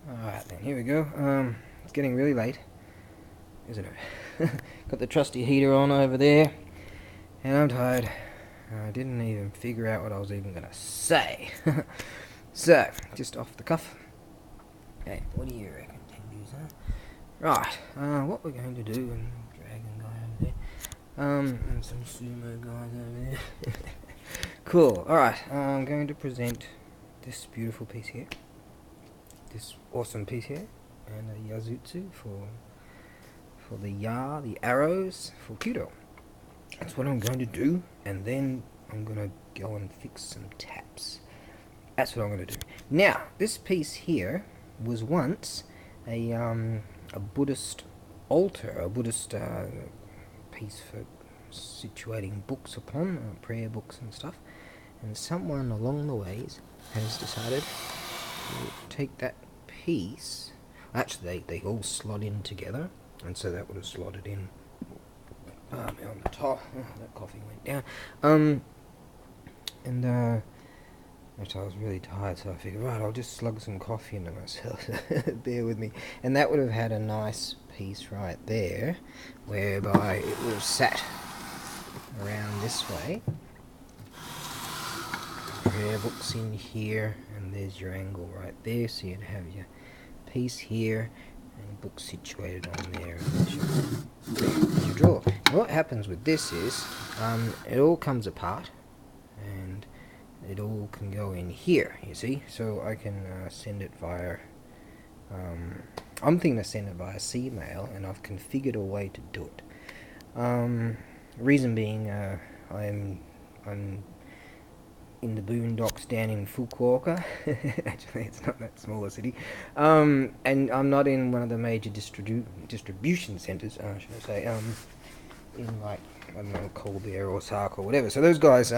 Alright then, here we go. It's getting really late, isn't it? Got the trusty heater on over there, and I'm tired. I didn't even figure out what I was even going to say. So, just off the cuff. Hey, what do you reckon, Tengus, huh? Right, what we're going to do, and dragon guy over there, and some sumo guys over there. Cool, alright, I'm going to present this beautiful piece here. This awesome piece here, and a yazutsu for the arrows for kudo. That's what I'm going to do, and then I'm going to go and fix some taps. That's what I'm going to do. Now, this piece here was once a Buddhist altar, a Buddhist piece for situating books upon, prayer books and stuff, and someone along the ways has decided to take that piece. Actually, they all slot in together, and so that would have slotted in on the top. Oh, that coffee went down. Actually, I was really tired, so I figured, right, I'll just slug some coffee into myself. Bear with me. And that would have had a nice piece right there, whereby it would have sat around this way. Prayer books in here, and there's your angle right there, so you'd have your piece here and books situated on there, and there's your drawer. And what happens with this is it all comes apart and it all can go in here, you see, so I can send it via I'm thinking to send it via C-mail, and I've configured a way to do it. Reason being, I'm in the boondocks down in Fukuoka. Actually, it's not that small a city. And I'm not in one of the major distribution centres, should I say, in, like, I don't know, Kobe or Osaka or whatever. So those guys,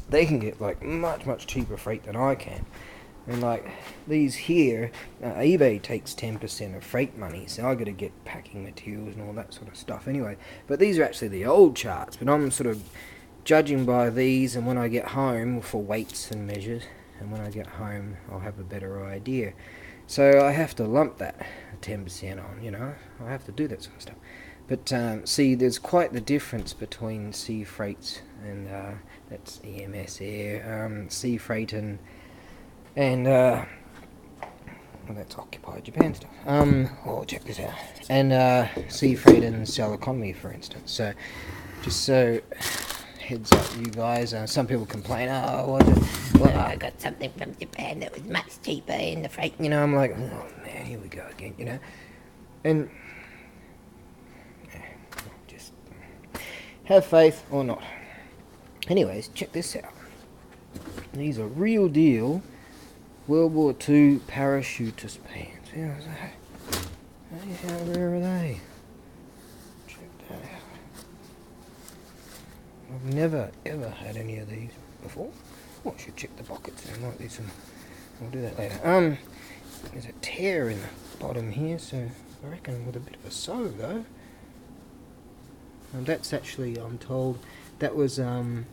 they can get, like, much cheaper freight than I can. And, like, these here, eBay takes 10% of freight money, so I got to get packing materials and all that sort of stuff anyway. But these are actually the old charts, but I'm sort of judging by these, and when I get home, for weights and measures, and when I get home I'll have a better idea. So I have to lump that 10% on, you know, I have to do that sort of stuff. But see, there's quite the difference between sea freights and that's EMS Air, sea freight and well, that's Occupy Japan stuff. Oh, check this out. And sea freight and Cell Economy, for instance. So just so heads up, you guys. Some people complain, oh, well, I got something from Japan that was much cheaper in the freight. You know, I'm like, oh man, here we go again, you know. And just have faith or not. Anyways, check this out. These are real deal World War II parachutist pants. Yeah, how rare are they? Check that out. I've never ever had any of these before. Oh, I should check the pockets. There might be some. We'll do that later. There's a tear in the bottom here, so I reckon with a bit of a sew though. And that's actually, I'm told, that was a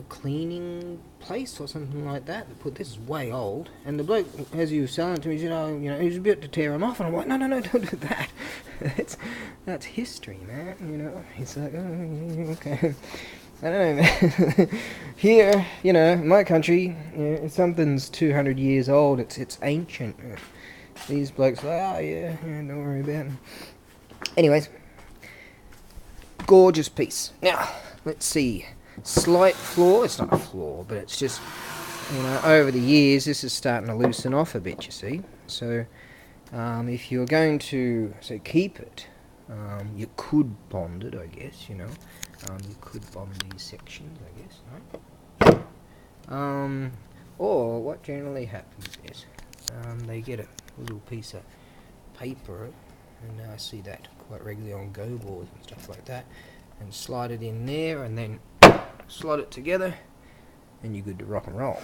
cleaning place or something like that. This is way old, and the bloke, as he was selling it to me, said, "Oh, you know, he was about to tear them off," and I'm like, "No, don't do that. that's history, man. You know." He's like, "Oh, okay." I don't know, man. Here, you know, in my country, you know, if something's 200 years old, it's ancient. These blokes are like, "Oh yeah, don't worry about it." Anyways, gorgeous piece. Now, let's see. Slight flaw. It's not a flaw, but it's just, you know, over the years, this is starting to loosen off a bit, you see. So, if you're going to keep it, you could bond it, I guess, you know. You could bond these sections, I guess, right? Or what generally happens is they get a little piece of paper, and I see that quite regularly on go boards and stuff like that, and slide it in there, and then slot it together, and you're good to rock and roll.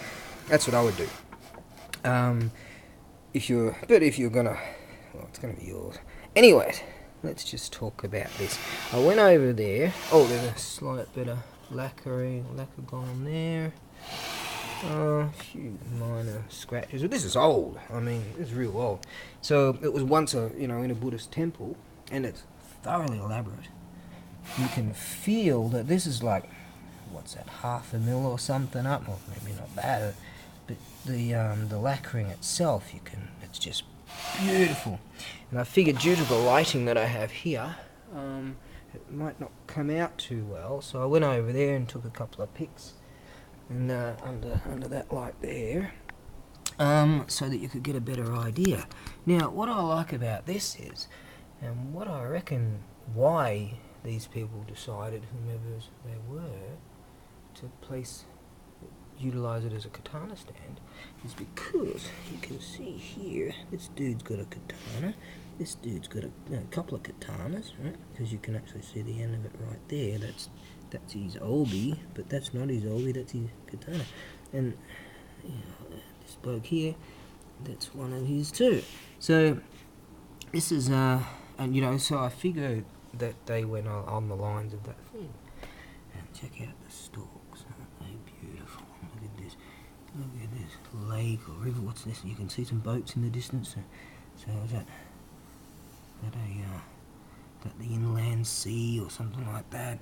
That's what I would do. If you're gonna, well, it's gonna be yours. Anyways, let's just talk about this. I went over there. Oh, there's a slight bit of lacquer gone there. A few minor scratches. But this is old. I mean, this is real old. So it was once in a Buddhist temple, and it's thoroughly elaborate. You can feel that this is like, what's that, half a mil or something up? Well, maybe not that, but the lacquering itself, it's just beautiful. And I figured due to the lighting that I have here, it might not come out too well. So I went over there and took a couple of pics, and under that light there, so that you could get a better idea. Now, what I like about this is, and what I reckon why these people decided, whomever they were, to utilize it as a katana stand, is because you can see here, this dude's got a katana, this dude's got a couple of katanas, right? Because you can actually see the end of it right there. That's his obi, but that's not his obi, that's his katana. And this bloke here, that's one of his too. So this is and so I figured that they went on the lines of that thing. And check out the stalks, aren't they beautiful? Look at this lake or river. What's this? You can see some boats in the distance. So is that the inland sea or something like that?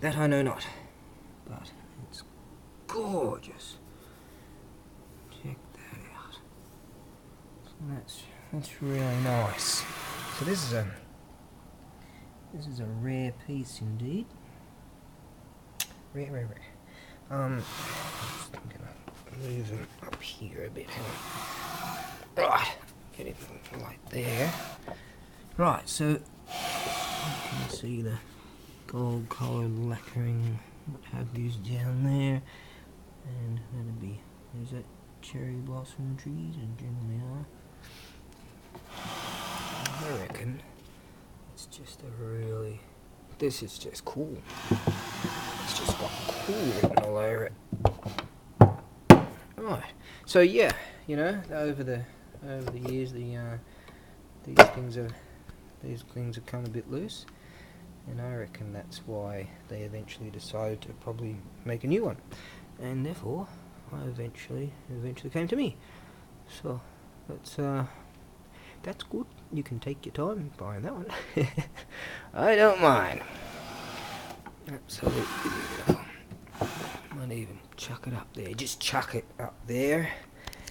That I know not, but it's gorgeous. Check that out. So that's really nice. So this is a rare piece indeed. Rare. I'm gonna move them up here a bit. Right, get it like there. Right, so you can see the gold coloured lacquering, what have yous down there, and that'd be, there's that cherry blossom trees, and generally are. I reckon it's just this is just cool. It's just got cool written all over it. Right, so yeah, over the years, these things have come a bit loose, and I reckon that's why they eventually decided to probably make a new one, and therefore I eventually came to me. So that's good. You can take your time buying that one. I don't mind. Absolutely beautiful. Might even chuck it up there. Just chuck it up there.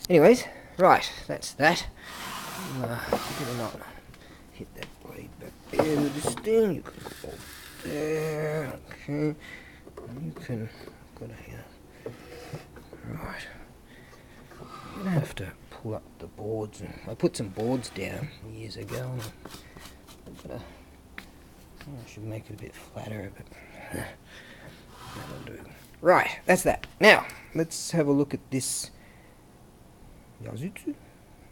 Anyways, right, that's that. Better not hit that blade back there with this thing. You can go there. Okay. You can go to here. Right. I'm gonna have to pull up the boards. I put some boards down years ago, and I should make it a bit flatter, but that'll do. Right, that's that. Now, let's have a look at this Yazutsu.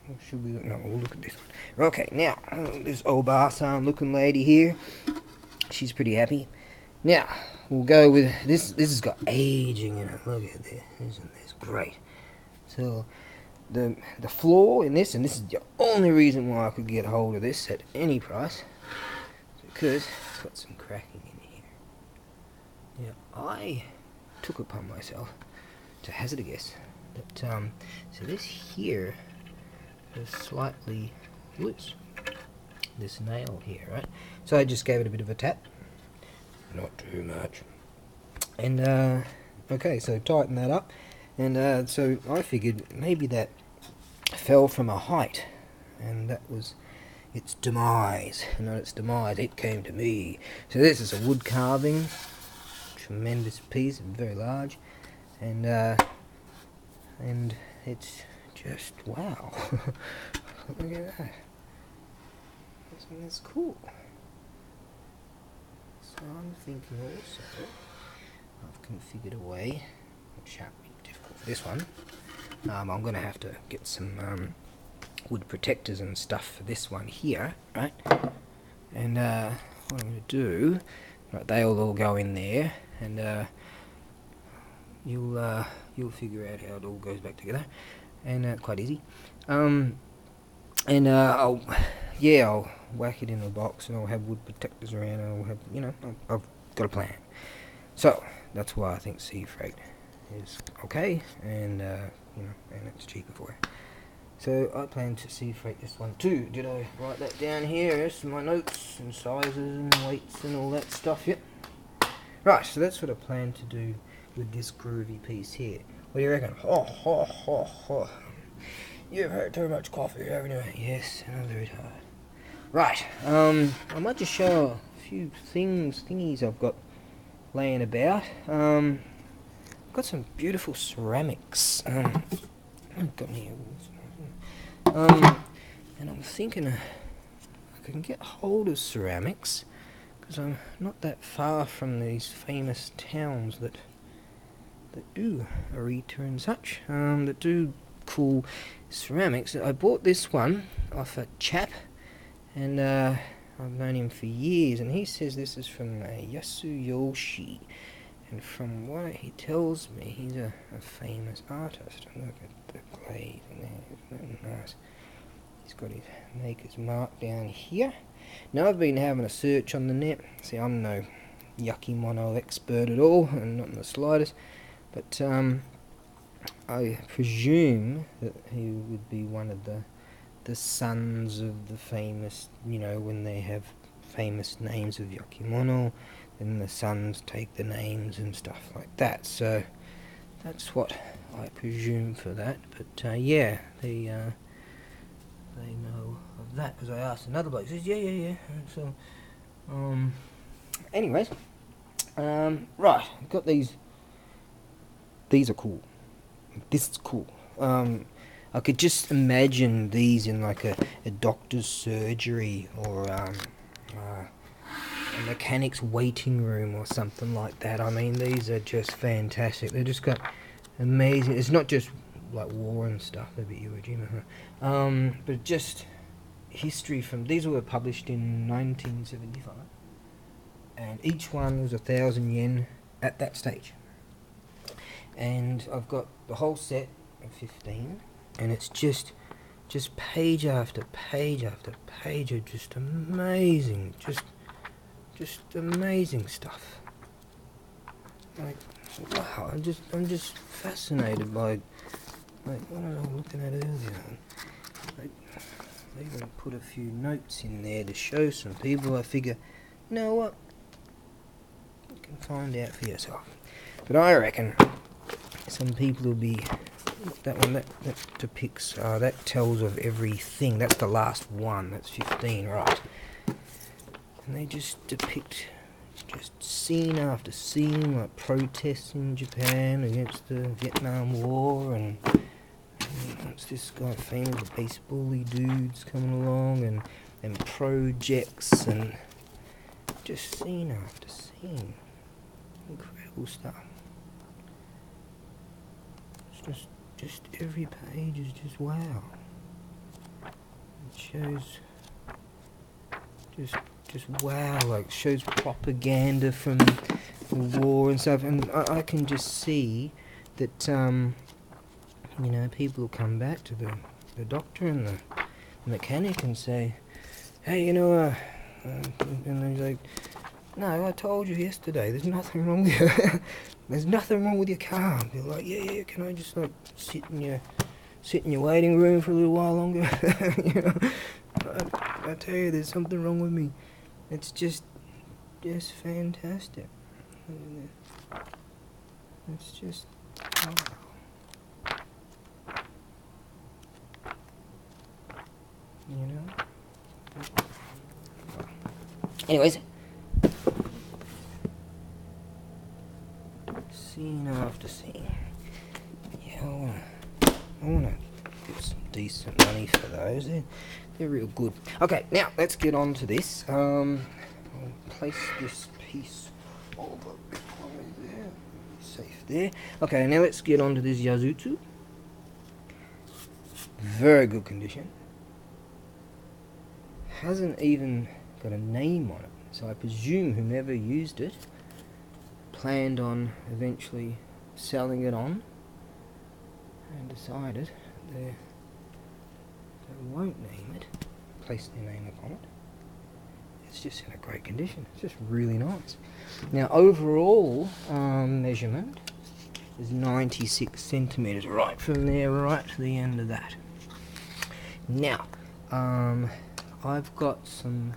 Or should we? No, we'll look at this one. Okay, now, this Oba-san looking lady here, she's pretty happy. Now, we'll go with this. This has got aging in it. Look at this. Isn't this great? So, the flaw in this, and this is the only reason why I could get hold of this at any price, because it's got some cracking in here. Now, I took upon myself to hazard a guess that so this here is slightly loose, this nail here, right? So I just gave it a bit of a tap, not too much, and okay, so tighten that up, and so I figured maybe that fell from a height, and that was its demise. Not its demise, it came to me. So this is a wood carving, tremendous piece, very large, and it's just wow. Look at that. That's cool. So I'm thinking also I've configured a way, which shan't be difficult for this one. I'm going to have to get some wood protectors and stuff for this one here, right? And what I'm going to do, right, they'll all go in there, and you'll figure out how it all goes back together, and quite easy. I'll whack it in a box, and I'll have wood protectors around, and I'll have, I've got a plan. So that's why I think sea freight is okay, and you know, and it's cheaper for you. So I plan to sea freight this one too. Did I write that down here? Yes, my notes and sizes and weights and all that stuff. Yep. Right, so that's what I plan to do with this groovy piece here. What do you reckon? You've had too much coffee, haven't you? Yes, and I'm very tired. Right, I might just show a few thingies I've got laying about. I've got some beautiful ceramics. I've got me. And I'm thinking I can get hold of ceramics because I'm not that far from these famous towns that do Arita and such, that do cool ceramics. I bought this one off a chap, and I've known him for years, and he says this is from Yasuyoshi, and from what he tells me, he's a famous artist. Look at the glaze in there, isn't that nice? He's got his maker's mark down here. Now I've been having a search on the net. See, I'm no Yakimono expert at all, and not in the slightest, but I presume that he would be one of the sons of the famous, you know, when they have famous names of Yakimono, then the sons take the names and stuff like that. So that's what I presume for that. But yeah, they know of that, because I asked another bloke. He says, yeah. So, anyways, right, I've got these. These are cool. This is cool. I could just imagine these in like a doctor's surgery, or a mechanic's waiting room or something like that. I mean, these are just fantastic. They've just got amazing. It's not just like war and stuff. They're a bit Iwo Jima, but just history from. These were published in 1975, and each one was 1,000 yen at that stage. And I've got the whole set of 15, and it's just page after page after page of just amazing, just amazing stuff. Like, wow, I'm just fascinated by, like, what was I looking at earlier? They even put a few notes in there to show some people. I figure, you know what, you can find out for yourself. But I reckon some people will be, that one that depicts, that tells of everything. That's the last one. That's 15, right? And they just depict just scene after scene, like protests in Japan against the Vietnam War, and what's this guy famous, the baseball-y dudes coming along, and projects, and just scene after scene. Incredible stuff. Just every page is just wow. It shows just wow, like shows propaganda from the war and stuff, and I can just see that you know, people will come back to the doctor and the mechanic and say, hey, you know, and he's like, no, I told you yesterday, there's nothing wrong with you. There's nothing wrong with your car. They're like, yeah, can I just like sit in your waiting room for a little while longer? You know, I tell you, there's something wrong with me. It's just fantastic. It's just, wow. You know? Anyways, scene after scene. Yeah, I wanna get some decent money for those. They're real good. Okay, now let's get on to this. I'll place this piece over there. Safe there. Okay, now let's get on to this Yazutsu. Very good condition. Hasn't even got a name on it, so I presume whomever used it planned on eventually selling it on, and decided they won't name it, place their name upon it. It's just in a great condition. It's just really nice. Now, overall measurement is 96 centimeters, right from there right to the end of that. Now, I've got some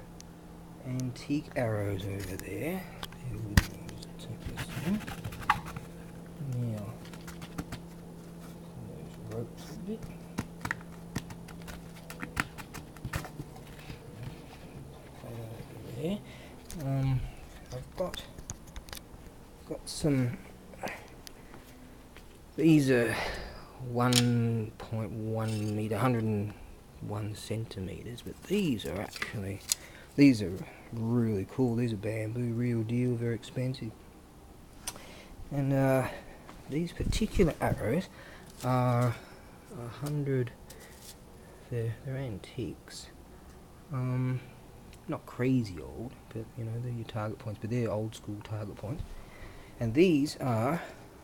antique arrows over there. Bear with me, I'll just take this in. Now, those ropes a bit. There. I've got some. These are 1.1 meter, 101 centimeters, but these are really cool. These are bamboo, real deal, very expensive. And these particular arrows are 100. They're antiques. Not crazy old, but you know, they're your target points, but they're old school target points. And these are,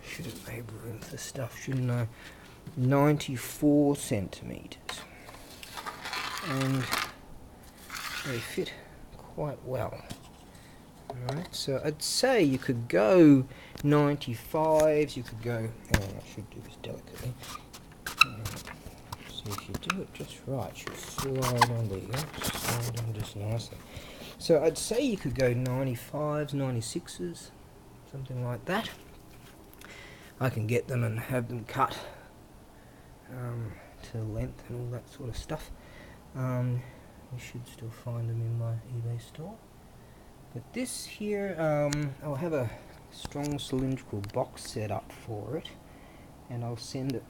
should have made room for stuff, shouldn't I? 94 centimeters. And they fit quite well. Alright, so I'd say you could go 95s, you could go, I should do this delicately. So if you do it just right, you slide on there, slide on just nicely. So I'd say you could go 95s, 96s, something like that. I can get them and have them cut to length and all that sort of stuff. You should still find them in my eBay store. But this here, I'll have a strong cylindrical box set up for it, and I'll send it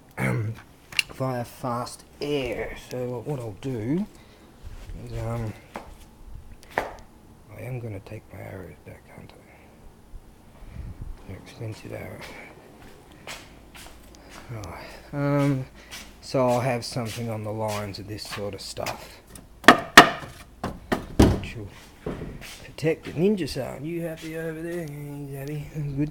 via fast air. So what I'll do is I am going to take my arrows back, aren't I? They're expensive arrows. Right. So I'll have something on the lines of this sort of stuff, which will protect the ninja son. You happy over there? He's happy. Good.